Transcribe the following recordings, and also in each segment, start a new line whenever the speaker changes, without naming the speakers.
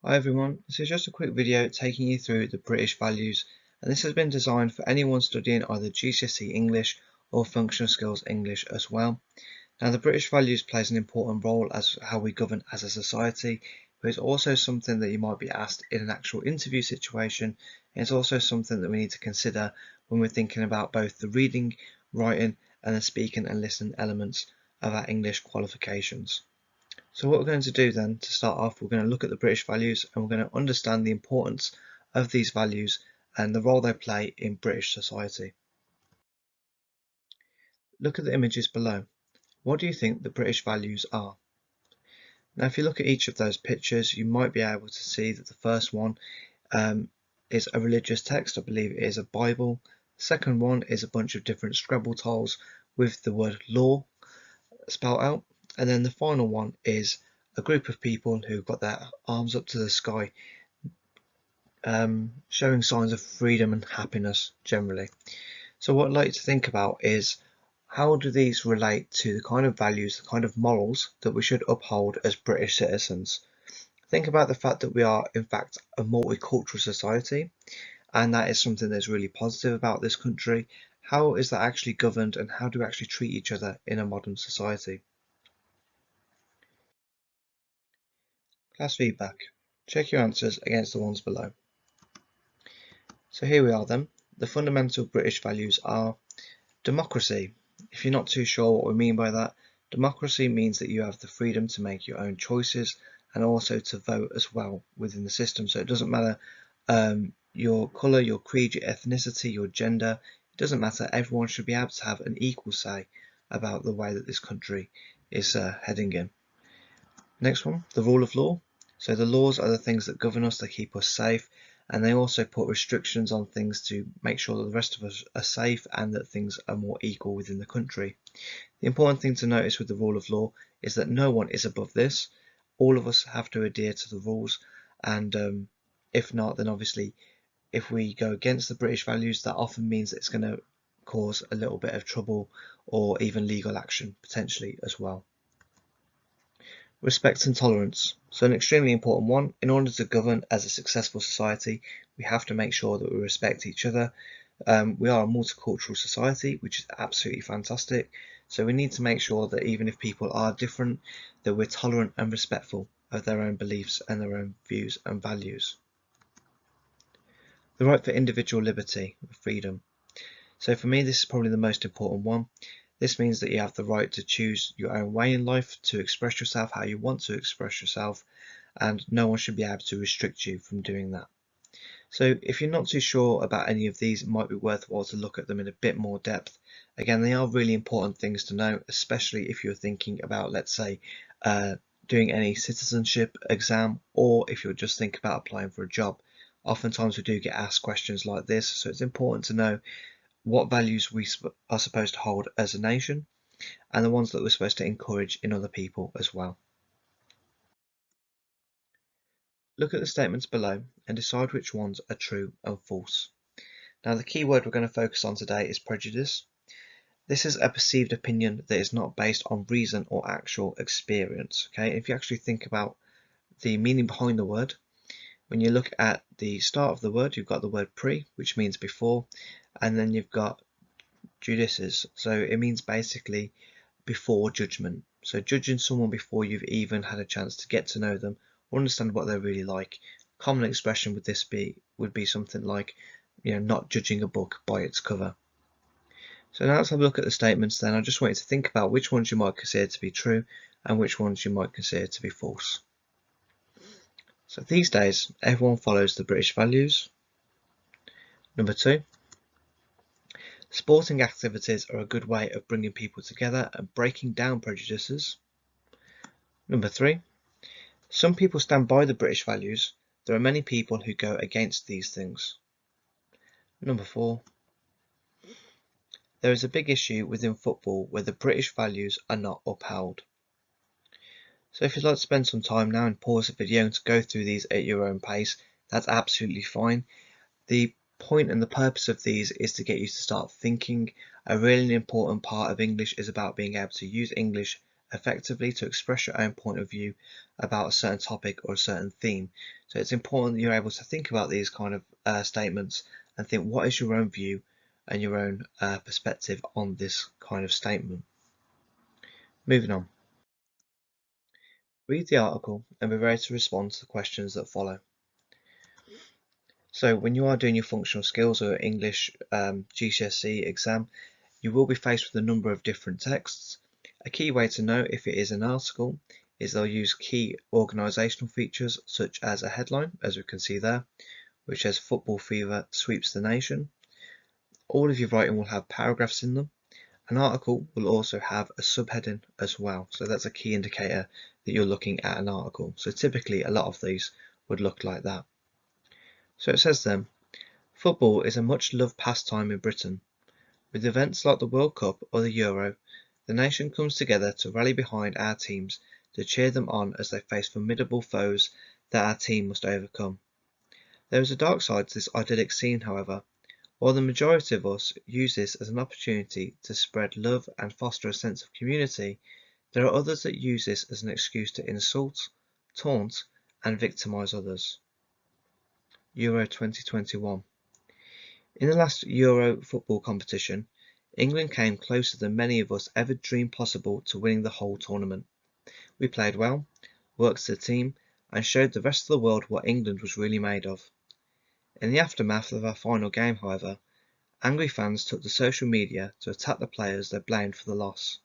Hi everyone, this is just a quick video taking you through the British values, and this has been designed for anyone studying either GCSE English or Functional Skills English as well. Now the British values plays an important role as how we govern as a society, but it's also something that you might be asked in an actual interview situation, and it's also something that we need to consider when we're thinking about both the reading, writing and the speaking and listening elements of our English qualifications. So what we're going to do then, to start off, we're going to look at the British values and we're going to understand the importance of these values and the role they play in British society. Look at the images below. What do you think the British values are? Now if you look at each of those pictures, you might be able to see that the first one is a religious text. I believe it is a Bible. The second one is a bunch of different Scrabble tiles with the word law spelled out. And then the final one is a group of people who've got their arms up to the sky, showing signs of freedom and happiness generally. So what I'd like to think about is, how do these relate to the kind of values, the kind of morals that we should uphold as British citizens? Think about the fact that we are in fact a multicultural society, and that is something that's really positive about this country. How is that actually governed, and how do we actually treat each other in a modern society? Class feedback. Check your answers against the ones below. So here we are then. The fundamental British values are democracy. If you're not too sure what we mean by that, democracy means that you have the freedom to make your own choices and also to vote as well within the system. So it doesn't matter your colour, your creed, your ethnicity, your gender. It doesn't matter. Everyone should be able to have an equal say about the way that this country is heading in. Next one, the rule of law. So the laws are the things that govern us, that keep us safe, and they also put restrictions on things to make sure that the rest of us are safe and that things are more equal within the country. The important thing to notice with the rule of law is that no one is above this. All of us have to adhere to the rules, and if not, then obviously if we go against the British values, that often means that it's going to cause a little bit of trouble or even legal action potentially as well. Respect and tolerance. So an extremely important one. In order to govern as a successful society, we have to make sure that we respect each other. We are a multicultural society, which is absolutely fantastic. So we need to make sure that even if people are different, that we're tolerant and respectful of their own beliefs and their own views and values. The right for individual liberty and freedom. So for me, this is probably the most important one. This means that you have the right to choose your own way in life, to express yourself how you want to express yourself, and no one should be able to restrict you from doing that. So if you're not too sure about any of these, it might be worthwhile to look at them in a bit more depth. Again, they are really important things to know, especially if you're thinking about, let's say, doing any citizenship exam, or if you're just thinking about applying for a job. Oftentimes we do get asked questions like this, so it's important to know what values we are supposed to hold as a nation, and the ones that we're supposed to encourage in other people as well. Look at the statements below and decide which ones are true and false. Now the key word we're going to focus on today is prejudice. This is a perceived opinion that is not based on reason or actual experience. Okay, if you actually think about the meaning behind the word, when you look at the start of the word, you've got the word pre, which means before, and then you've got judices, so it means basically before judgment. So judging someone before you've even had a chance to get to know them or understand what they're really like. Common expression would be something like, not judging a book by its cover. So now let's have a look at the statements then. I just want you to think about which ones you might consider to be true and which ones you might consider to be false. So these days everyone follows the British values. Number 2, sporting activities are a good way of bringing people together and breaking down prejudices. Number 3, some people stand by the British values. There are many people who go against these things. Number 4, there is a big issue within football where the British values are not upheld. So if you'd like to spend some time now and pause the video and to go through these at your own pace, that's absolutely fine. The point and the purpose of these is to get you to start thinking. A really important part of English is about being able to use English effectively to express your own point of view about a certain topic or a certain theme. So it's important that you're able to think about these kind of statements and think, what is your own view and your own perspective on this kind of statement. Moving on. Read the article and be ready to respond to the questions that follow. So when you are doing your functional skills or English GCSE exam, you will be faced with a number of different texts. A key way to know if it is an article is they'll use key organisational features such as a headline, as we can see there, which says "Football fever sweeps the nation." All of your writing will have paragraphs in them. An article will also have a subheading as well, so that's a key indicator that you're looking at an article. So typically a lot of these would look like that. So it says then, football is a much loved pastime in Britain. With events like the World Cup or the Euro, the nation comes together to rally behind our teams to cheer them on as they face formidable foes that our team must overcome. There is a dark side to this idyllic scene, however. While the majority of us use this as an opportunity to spread love and foster a sense of community, there are others that use this as an excuse to insult, taunt, and victimise others. Euro 2021. In the last Euro football competition, England came closer than many of us ever dreamed possible to winning the whole tournament. We played well, worked as a team, and showed the rest of the world what England was really made of. In the aftermath of our final game, however, angry fans took to social media to attack the players they blamed for the loss.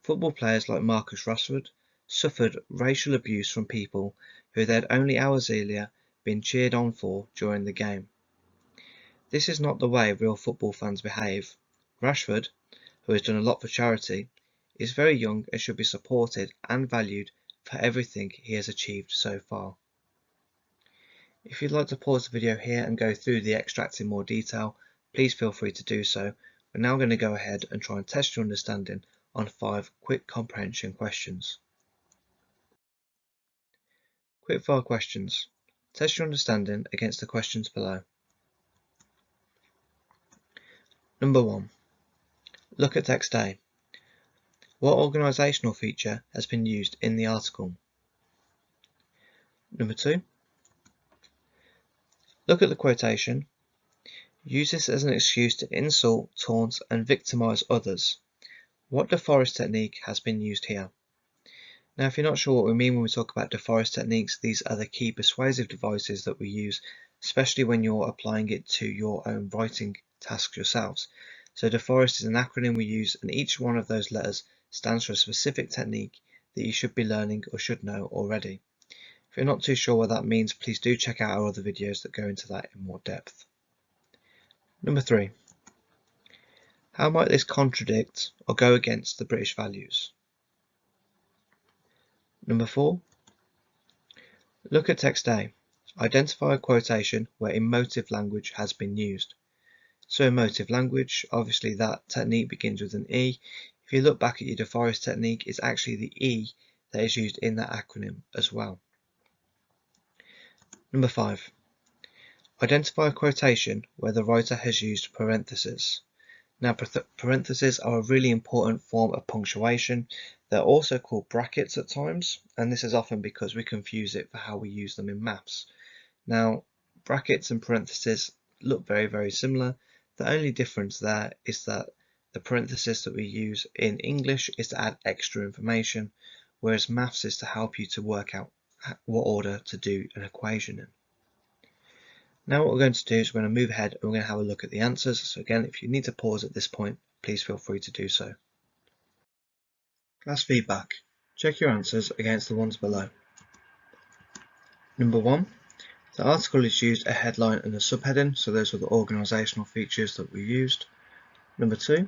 Football players like Marcus Rashford suffered racial abuse from people who they had only hours earlier been cheered on for during the game. This is not the way real football fans behave. Rashford, who has done a lot for charity, is very young and should be supported and valued for everything he has achieved so far. If you'd like to pause the video here and go through the extracts in more detail, please feel free to do so. We're now going to go ahead and try and test your understanding on 5 quick comprehension questions. Quickfire questions. Test your understanding against the questions below. Number 1. Look at text A. What organisational feature has been used in the article? Number 2. Look at the quotation. Use this as an excuse to insult, taunt, and victimise others. What deforest technique has been used here? Now, if you're not sure what we mean when we talk about deforest techniques, these are the key persuasive devices that we use, especially when you're applying it to your own writing tasks yourselves. So deforest is an acronym we use, and each one of those letters stands for a specific technique that you should be learning or should know already. If you're not too sure what that means, please do check out our other videos that go into that in more depth. Number 3. How might this contradict or go against the British values? Number 4. Look at text A. Identify a quotation where emotive language has been used. So emotive language, obviously that technique begins with an E. If you look back at your deforest technique, it's actually the E that is used in that acronym as well. Number 5. Identify a quotation where the writer has used parentheses. Now, parentheses are a really important form of punctuation. They're also called brackets at times, and this is often because we confuse it for how we use them in maths. Now, brackets and parentheses look very, very similar. The only difference there is that the parenthesis that we use in English is to add extra information, whereas maths is to help you to work out what order to do an equation in. Now what we're going to do is we're going to move ahead and we're going to have a look at the answers. So again, if you need to pause at this point, please feel free to do so. Class feedback. Check your answers against the ones below. Number 1. The article has used a headline and a subheading, so those are the organisational features that we used. Number 2.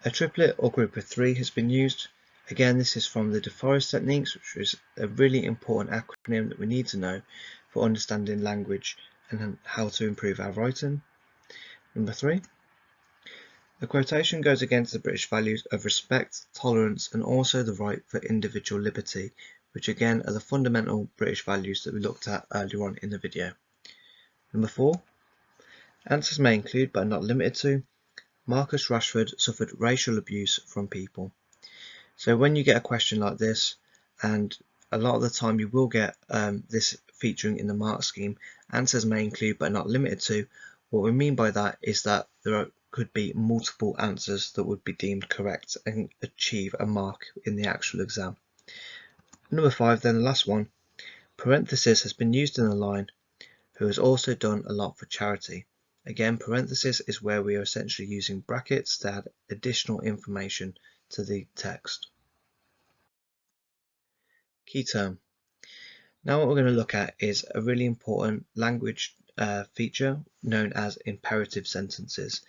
A triplet or group of 3 has been used. Again, this is from the deforest techniques, which is a really important acronym that we need to know for understanding language and how to improve our writing. Number 3. The quotation goes against the British values of respect, tolerance, and also the right for individual liberty, which again are the fundamental British values that we looked at earlier on in the video. Number 4. Answers may include, but are not limited to, Marcus Rashford suffered racial abuse from people. So when you get a question like this, and a lot of the time you will get this featuring in the mark scheme, answers may include but not limited to. What we mean by that is that could be multiple answers that would be deemed correct and achieve a mark in the actual exam. Number 5, then the last one, parenthesis has been used in the line, who has also done a lot for charity. Again, parenthesis is where we are essentially using brackets to add additional information to the text. Key term. Now what we're going to look at is a really important language feature known as imperative sentences.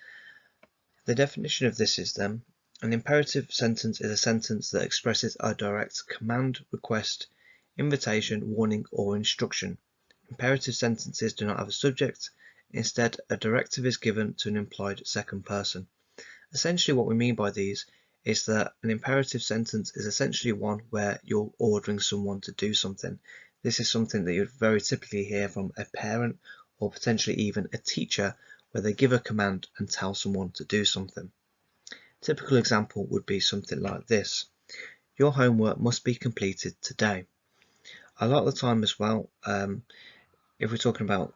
The definition of this is then, an imperative sentence is a sentence that expresses a direct command, request, invitation, warning, or instruction. Imperative sentences do not have a subject. Instead, a directive is given to an implied second person. Essentially what we mean by these is that an imperative sentence is essentially one where you're ordering someone to do something. This is something that you'd very typically hear from a parent or potentially even a teacher, where they give a command and tell someone to do something. Typical example would be something like this: your homework must be completed today. A lot of the time as well, if we're talking about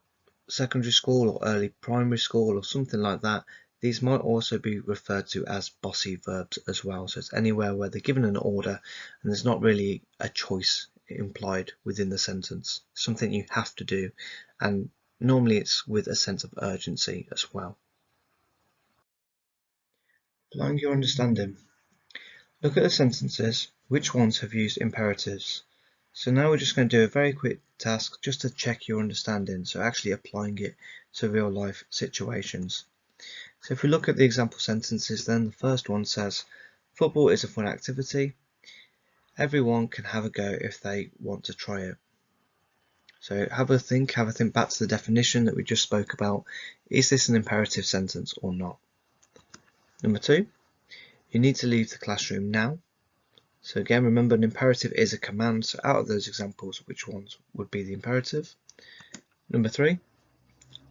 secondary school or early primary school or something like that, these might also be referred to as bossy verbs as well. So it's anywhere where they're given an order and there's not really a choice implied within the sentence, something you have to do, and normally it's with a sense of urgency as well. Applying your understanding. Look at the sentences. Which ones have used imperatives? So now we're just going to do a very quick task just to check your understanding, so actually applying it to real life situations. So if we look at the example sentences, then the first one says, football is a fun activity. Everyone can have a go if they want to try it. So have a think back to the definition that we just spoke about. Is this an imperative sentence or not? Number 2, you need to leave the classroom now. So again, remember, an imperative is a command, so out of those examples, which ones would be the imperative? Number 3,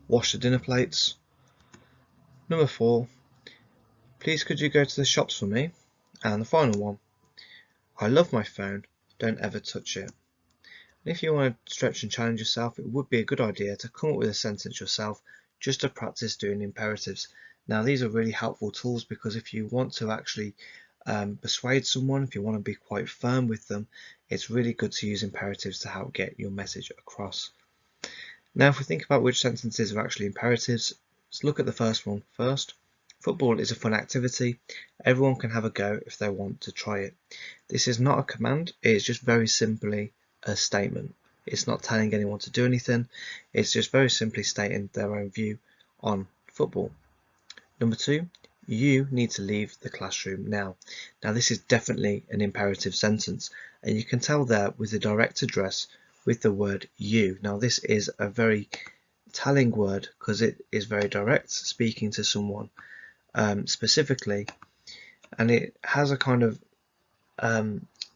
wash the dinner plates. Number 4, please could you go to the shops for me? And the final one, I love my phone, don't ever touch it. And if you want to stretch and challenge yourself, it would be a good idea to come up with a sentence yourself just to practice doing imperatives. Now these are really helpful tools, because if you want to actually persuade someone, if you want to be quite firm with them, it's really good to use imperatives to help get your message across. Now if we think about which sentences are actually imperatives, let's look at the first one first. Football is a fun activity. Everyone can have a go if they want to try it. This is not a command, it is just very simply a statement. It's not telling anyone to do anything, it's just very simply stating their own view on football. Number 2, you need to leave the classroom now. Now this is definitely an imperative sentence, and you can tell there with the direct address with the word you. Now this is a very telling word because it is very direct, speaking to someone specifically, and it has a kind of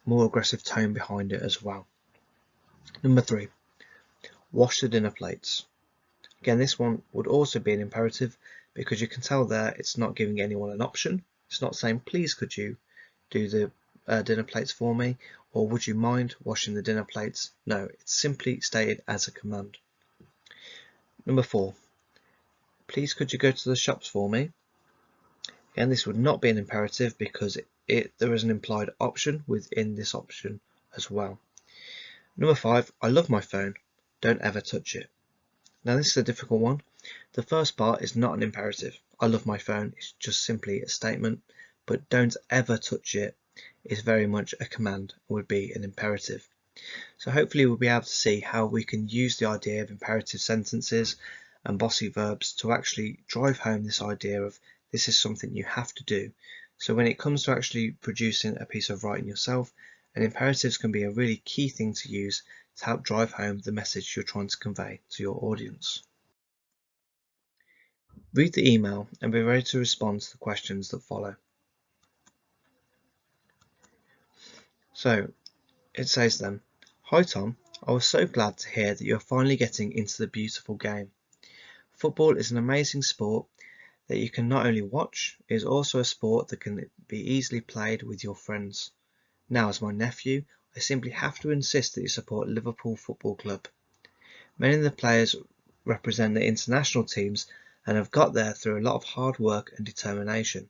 more aggressive tone behind it as well. Number 3, wash the dinner plates. Again, this one would also be an imperative, because you can tell there it's not giving anyone an option. It's not saying, please could you do the dinner plates for me, or would you mind washing the dinner plates? No, it's simply stated as a command. Number 4, please could you go to the shops for me? Again, this would not be an imperative, because there is an implied option within this option as well. Number 5, I love my phone, don't ever touch it. Now this is a difficult one. The first part is not an imperative. I love my phone, it's just simply a statement, but don't ever touch it is very much a command, would be an imperative. So hopefully we'll be able to see how we can use the idea of imperative sentences and bossy verbs to actually drive home this idea of this is something you have to do. So when it comes to actually producing a piece of writing yourself, and imperatives can be a really key thing to use to help drive home the message you're trying to convey to your audience. Read the email and be ready to respond to the questions that follow. So it says then, hi Tom, I was so glad to hear that you're finally getting into the beautiful game. Football is an amazing sport that you can not only watch, it is also a sport that can be easily played with your friends. Now, as my nephew, I simply have to insist that you support Liverpool Football Club. Many of the players represent the international teams and have got there through a lot of hard work and determination.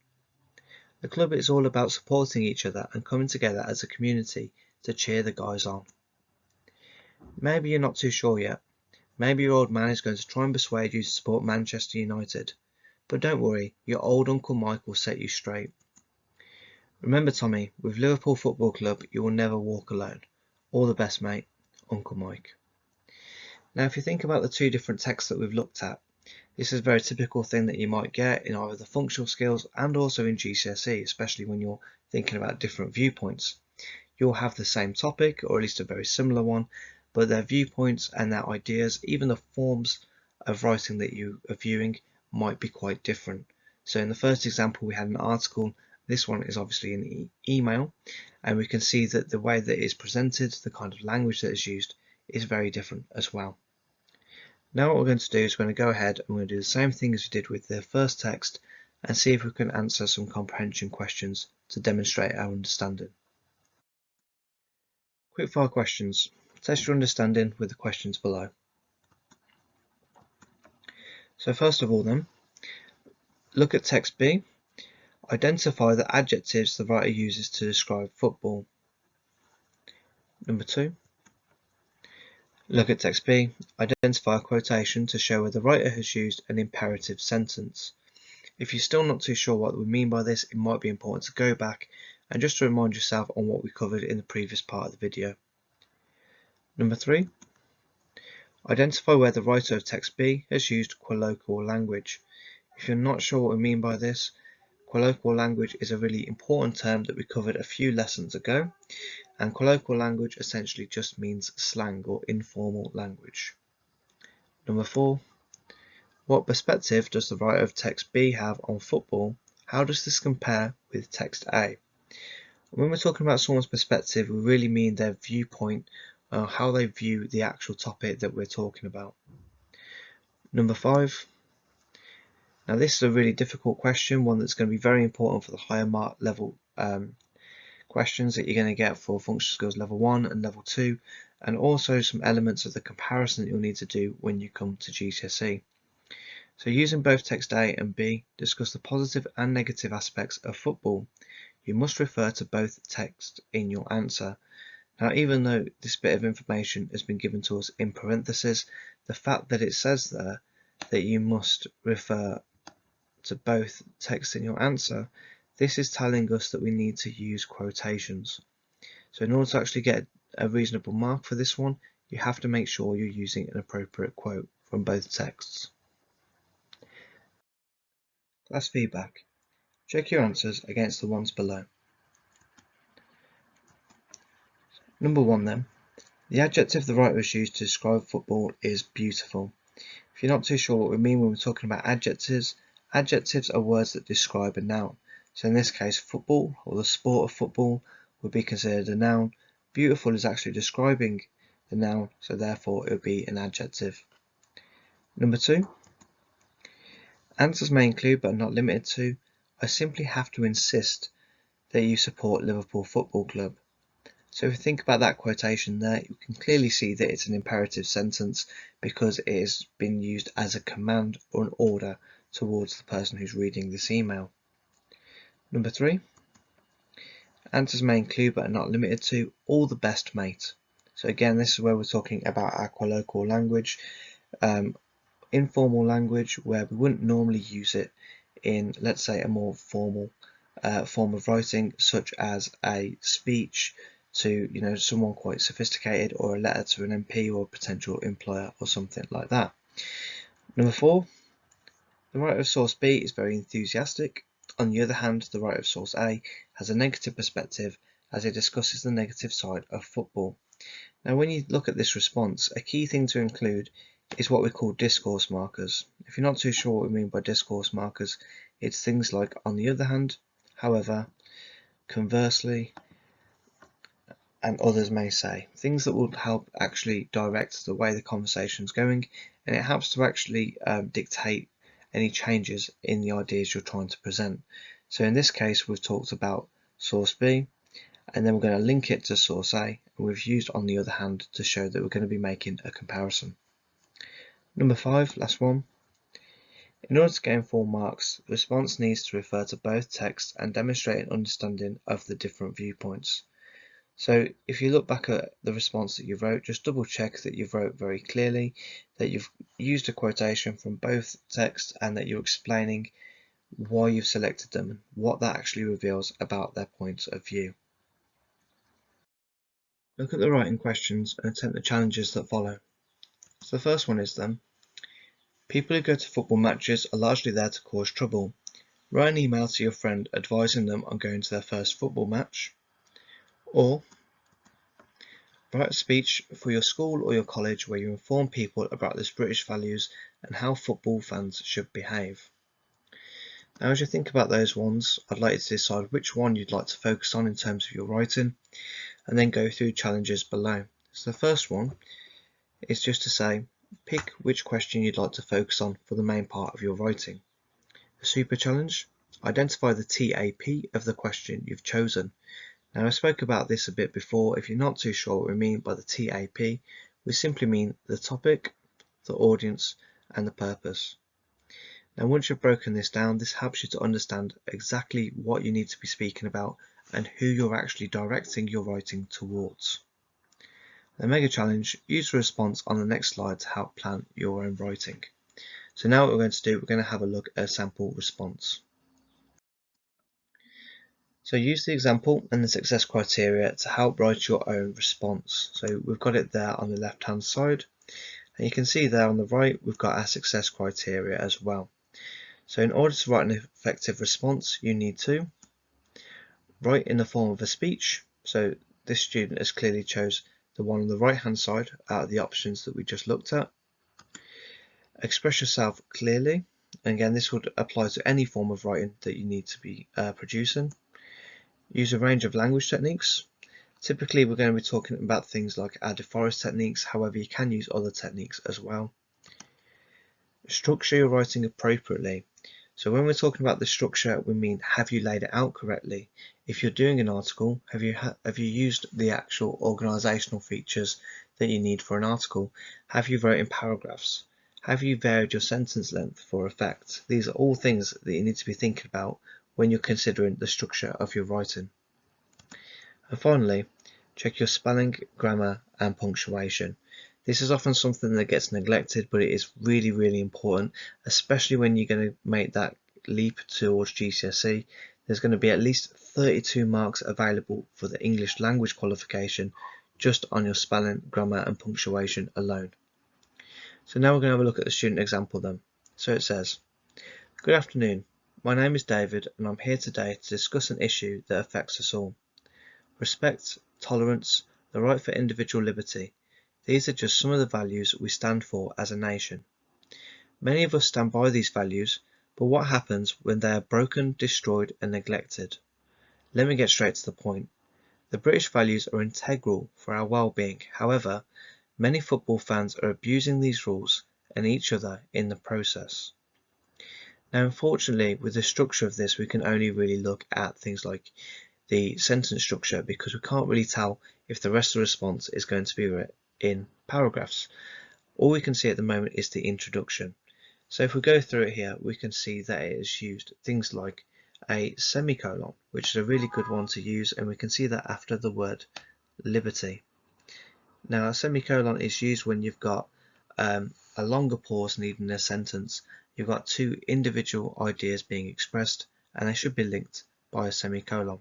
The club is all about supporting each other and coming together as a community to cheer the guys on. Maybe you're not too sure yet. Maybe your old man is going to try and persuade you to support Manchester United. But don't worry, your old Uncle Mike will set you straight. Remember, Tommy, with Liverpool Football Club, you will never walk alone. All the best, mate. Uncle Mike. Now, if you think about the two different texts that we've looked at, this is a very typical thing that you might get in either the functional skills and also in GCSE, especially when you're thinking about different viewpoints. You'll have the same topic, or at least a very similar one, but their viewpoints and their ideas, even the forms of writing that you are viewing, might be quite different. So in the first example, we had an article. This one is obviously an email, and we can see that the way that it is presented, the kind of language that is used, is very different as well. Now what we're going to do is we're going to go ahead and we're going to do the same thing as we did with the first text and see if we can answer some comprehension questions to demonstrate our understanding. Quickfire questions. Test your understanding with the questions below. So first of all then, look at text B. Identify the adjectives the writer uses to describe football. Number 2. Look at text B. Identify a quotation to show where the writer has used an imperative sentence. If you're still not too sure what we mean by this, it might be important to go back and just to remind yourself on what we covered in the previous part of the video. Number 3. Identify where the writer of text B has used colloquial language. If you're not sure what we mean by this, colloquial language is a really important term that we covered a few lessons ago, and colloquial language essentially just means slang or informal language. Number 4. What perspective does the writer of text B have on football? How does this compare with text A? When we're talking about someone's perspective, we really mean their viewpoint, how they view the actual topic that we're talking about. Number 5. Now this is a really difficult question, one that's going to be very important for the higher mark level questions that you're going to get for functional skills level 1 and level 2, and also some elements of the comparison that you'll need to do when you come to GCSE. So using both text A and B, discuss the positive and negative aspects of football. You must refer to both texts in your answer. Now, even though this bit of information has been given to us in parentheses, the fact that it says there that you must refer to both texts in your answer, this is telling us that we need to use quotations. So in order to actually get a reasonable mark for this one, you have to make sure you're using an appropriate quote from both texts. Class feedback. Check your answers against the ones below. Number 1 then. The adjective the writer has used to describe football is beautiful. If you're not too sure what we mean when we're talking about adjectives, adjectives are words that describe a noun. So in this case, football, or the sport of football, would be considered a noun. Beautiful is actually describing the noun, so therefore it would be an adjective. Number 2. Answers may include, but are not limited to, I simply have to insist that you support Liverpool Football Club. So if you think about that quotation there, you can clearly see that it's an imperative sentence because it has been used as a command or an order towards the person who's reading this email. Number 3. Answers may include, but are not limited to, all the best, mate. So again, this is where we're talking about our colloquial language, informal language where we wouldn't normally use it in, let's say, a more formal form of writing, such as a speech to someone quite sophisticated, or a letter to an MP or a potential employer or something like that. Number 4. The writer of source B is very enthusiastic. On the other hand, the writer of source A has a negative perspective as it discusses the negative side of football. Now when you look at this response, a key thing to include is what we call discourse markers. If you're not too sure what we mean by discourse markers, it's things like on the other hand, however, conversely, and others may say. Things that will help actually direct the way the conversation is going, and it helps to actually dictate any changes in the ideas you're trying to present. So in this case, we've talked about source B, and then we're going to link it to source A, and we've used on the other hand to show that we're going to be making a comparison. Number 5, last one. In order to gain full marks, the response needs to refer to both text and demonstrate an understanding of the different viewpoints. So if you look back at the response that you wrote, just double check that you've wrote very clearly, that you've used a quotation from both text, and that you're explaining why you've selected them and what that actually reveals about their point of view. Look at the writing questions and attempt the challenges that follow. So the first one is then, people who go to football matches are largely there to cause trouble. Write an email to your friend advising them on going to their first football match. Or write a speech for your school or your college where you inform people about the British values and how football fans should behave. Now, as you think about those ones, I'd like you to decide which one you'd like to focus on in terms of your writing, and then go through challenges below. So the first one is just to say, pick which question you'd like to focus on for the main part of your writing. The super challenge, identify the TAP of the question you've chosen. Now, I spoke about this a bit before. If you're not too sure what we mean by the TAP, we simply mean the topic, the audience, and the purpose. Now, once you've broken this down, this helps you to understand exactly what you need to be speaking about and who you're actually directing your writing towards. The mega challenge, use the response on the next slide to help plan your own writing. So now what we're going to do, we're going to have a look at a sample response. So use the example and the success criteria to help write your own response. So we've got it there on the left hand side, and you can see there on the right we've got our success criteria as well. So in order to write an effective response, you need to write in the form of a speech. So this student has clearly chose the one on the right hand side out of the options that we just looked at. Express yourself clearly, and again this would apply to any form of writing that you need to be producing. Use a range of language techniques. Typically we're going to be talking about things like our deforest techniques, however you can use other techniques as well. Structure your writing appropriately. So when we're talking about the structure, we mean, have you laid it out correctly? If you're doing an article, have you used the actual organisational features that you need for an article? Have you wrote in paragraphs? Have you varied your sentence length for effect? These are all things that you need to be thinking about when you're considering the structure of your writing. And finally, check your spelling, grammar and punctuation. This is often something that gets neglected, but it is really, really important, especially when you're going to make that leap towards GCSE. There's going to be at least 32 marks available for the English language qualification just on your spelling, grammar and punctuation alone. So now we're going to have a look at the student example then. So it says, good afternoon, my name is David and I'm here today to discuss an issue that affects us all. Respect, tolerance, the right for individual liberty. These are just some of the values we stand for as a nation. Many of us stand by these values, but what happens when they are broken, destroyed and neglected? Let me get straight to the point. The British values are integral for our well-being. However, many football fans are abusing these rules and each other in the process. Now, unfortunately, with the structure of this, we can only really look at things like the sentence structure because we can't really tell if the rest of the response is going to be in paragraphs. All we can see at the moment is the introduction. So if we go through it here, we can see that it has used things like a semicolon, which is a really good one to use, and we can see that after the word liberty. Now a semicolon is used when you've got a longer pause needed in a sentence. You've got two individual ideas being expressed and they should be linked by a semicolon.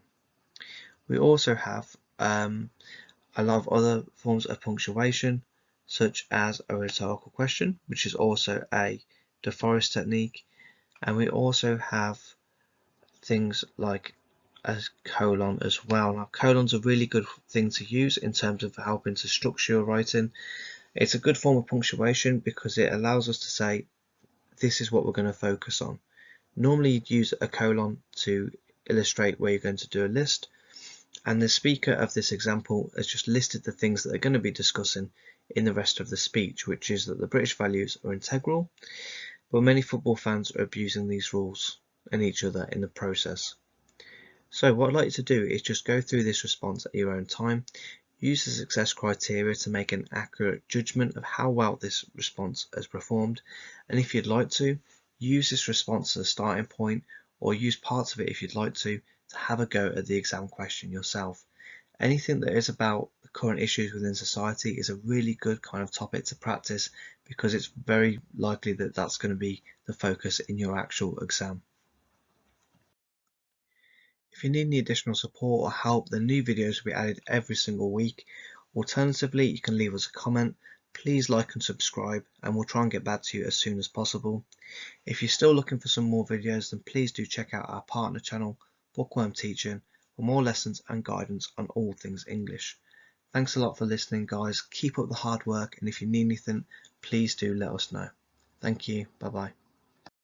We also have a lot of other forms of punctuation, such as a rhetorical question, which is also a deforest technique, and we also have things like a colon as well. Now, colon's a really good thing to use in terms of helping to structure your writing. It's a good form of punctuation because it allows us to say, this is what we're going to focus on. Normally you'd use a colon to illustrate where you're going to do a list, and the speaker of this example has just listed the things that they're going to be discussing in the rest of the speech, which is that the British values are integral, but many football fans are abusing these rules and each other in the process. So what I'd like you to do is just go through this response at your own time. Use the success criteria to make an accurate judgment of how well this response has performed, and if you'd like to, use this response as a starting point, or use parts of it if you'd like to have a go at the exam question yourself. Anything that is about the current issues within society is a really good kind of topic to practice, because it's very likely that that's going to be the focus in your actual exam. If you need any additional support or help, then new videos will be added every single week. Alternatively, you can leave us a comment. Please like and subscribe, and we'll try and get back to you as soon as possible. If you're still looking for some more videos, then please do check out our partner channel, Bookworm Teaching, for more lessons and guidance on all things English. Thanks a lot for listening, guys. Keep up the hard work, and if you need anything, please do let us know. Thank you. Bye bye.